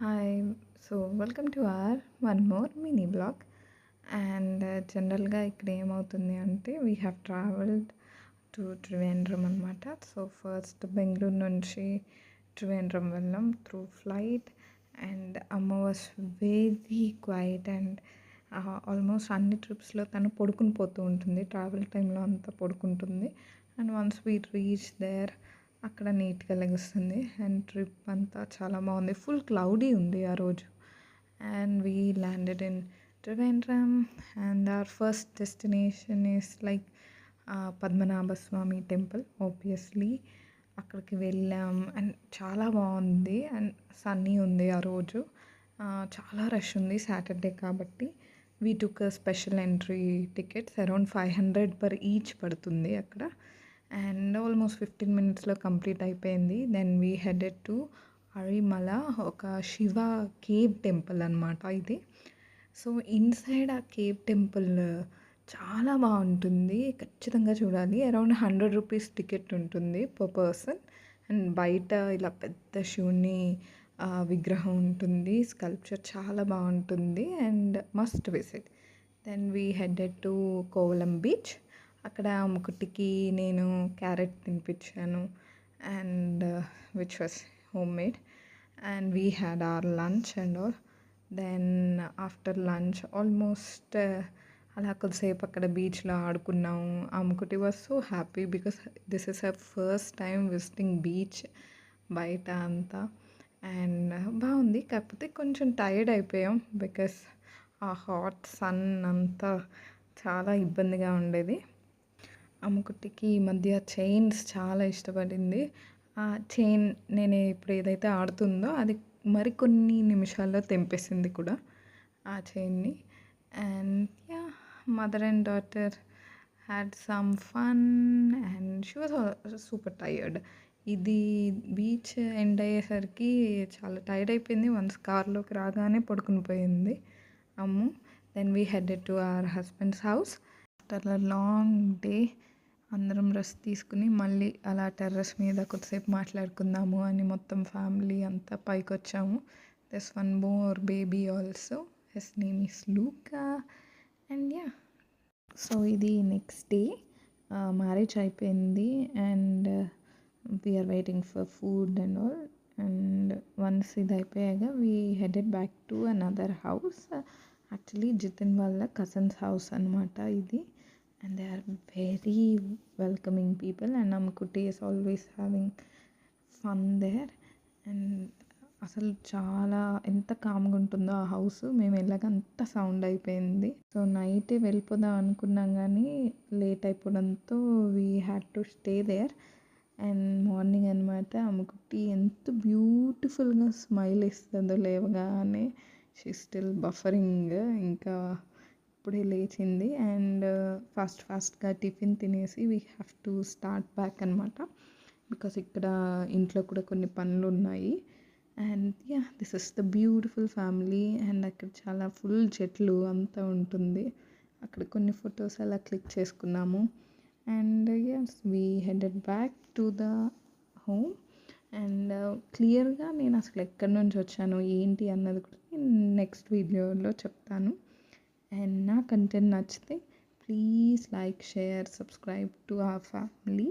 Hi. Welcome to one more mini blog. జనరల్‌గా ఇక్కడ ఏమవుతుంది అంటే we have travelled to Trivandrum అనమాట. ఫస్ట్ బెంగుళూరు నుంచి త్రివేంద్రం వెళ్ళాం త్రూ ఫ్లైట్. అమ్మ వాస్ వెరీ క్వైట్ ఆల్మోస్ట్ అన్ని ట్రిప్స్‌లో తను పడుకుని పోతూ ఉంటుంది. ట్రావెల్ టైంలో అంతా పడుకుంటుంది. వన్స్ వీ రీచ్ దేర్ అక్కడ నీట్‌గా లెగుస్తుంది. ట్రిప్ అంతా చాలా బాగుంది. ఫుల్ క్లౌడీ ఉంది ఆ రోజు. We landed in Trivandrum. Our first destination is like Padmanabha Swamy temple. Obviously అక్కడికి వెళ్ళాం. చాలా బాగుంది. సన్నీ ఉంది ఆ రోజు. చాలా రష్ ఉంది సాటర్డే కాబట్టి. We took special entry tickets around 500 per each పడుతుంది అక్కడ. ఆల్మోస్ట్ 15 మినిట్స్‌లో కంప్లీట్ అయిపోయింది. దెన్ వీ హెడెడ్ టు అరిమల, ఒక శివ కేవ్ టెంపుల్ అనమాట ఇది. ఇన్సైడ్ ఆ కేవ్ టెంపుల్ చాలా బాగుంటుంది. ఖచ్చితంగా చూడాలి. అరౌండ్ 100 రూపీస్ టికెట్ ఉంటుంది పర్ పర్సన్. బయట ఇలా పెద్ద శివుని విగ్రహం ఉంటుంది. స్కల్ప్చర్ చాలా బాగుంటుంది must visit. Then we headed to Kovalam beach. అక్కడ ముకుటికి నేను క్యారెట్ తినిపించాను which was home made. We had our lunch all. Then after lunch almost అలా కొద్దిసేపు అక్కడ బీచ్లో ఆడుకున్నాము. ఆ Mukuti was so happy because this is her first time visiting beach బయట అంతా. బాగుంది. కాకపోతే కొంచెం టైర్డ్ అయిపోయాం బికాస్ ఆ హాట్ సన్ అంతా చాలా ఇబ్బందిగా ఉండేది. అమ్ముకుట్టికి ఈ మధ్య చైన్స్ చాలా ఇష్టపడింది. ఆ చైన్ నేను ఇప్పుడు ఏదైతే ఆడుతుందో అది మరికొన్ని నిమిషాల్లో తెంపేసింది కూడా ఆ చైన్ని. Yeah, mother and daughter had some fun she was super tired. ఇది బీచ్ ఎండ్ అయ్యేసరికి చాలా టైర్డ్ అయిపోయింది. వన్స్ కార్లోకి రాగానే పడుకుని పోయింది Ammu. Then we headed to our husband's house. After a long day అందరం రెస్ట్ తీసుకుని మళ్ళీ అలా టెర్రస్ మీద కొద్దిసేపు మాట్లాడుకుందాము అని మొత్తం ఫ్యామిలీ అంతా పైకి వచ్చాము. This one more baby also. His name is Luca. Yeah, ఇది నెక్స్ట్ డే. మ్యారేజ్ అయిపోయింది we're waiting for food all. Once ఇది అయిపోయాక we headed back to another house. Actually Jithin వాళ్ళ కజిన్స్ హౌస్ అనమాట ఇది. They are very welcoming people Amkutti is always having fun there. అసలు చాలా ఎంత కామ్గా ఉంటుందో ఆ హౌస్. మేము వెళ్ళాక అంత సౌండ్ అయిపోయింది. నైటే వెళ్ళిపోదాం అనుకున్నాం కానీ లేట్ అయిపోవడంతో we had to stay there. Morning అనమాట అమ్ముకుట్టి ఎంత బ్యూటిఫుల్గా స్మైల్ ఇస్తుందో లేవగానే. She still buffering. ఇంకా ఇప్పుడే లేచింది. ఫాస్ట్గా టిఫిన్ తినేసి we have to start back అనమాట. బికాస్ ఇక్కడ ఇంట్లో కూడా కొన్ని పనులు ఉన్నాయి. Yeah, this is the beautiful family. అక్కడ చాలా ఫుల్ చెట్లు అంతా ఉంటుంది. అక్కడ కొన్ని ఫొటోస్ అలా క్లిక్ చేసుకున్నాము. Yes, we headed back to the home. క్లియర్గా నేను అసలు ఎక్కడి నుంచి వచ్చాను ఏంటి అన్నది కూడా నేను నెక్స్ట్ వీడియోలో చెప్తాను. నా కంటెంట్ నచ్చితే please like, share, subscribe to our family.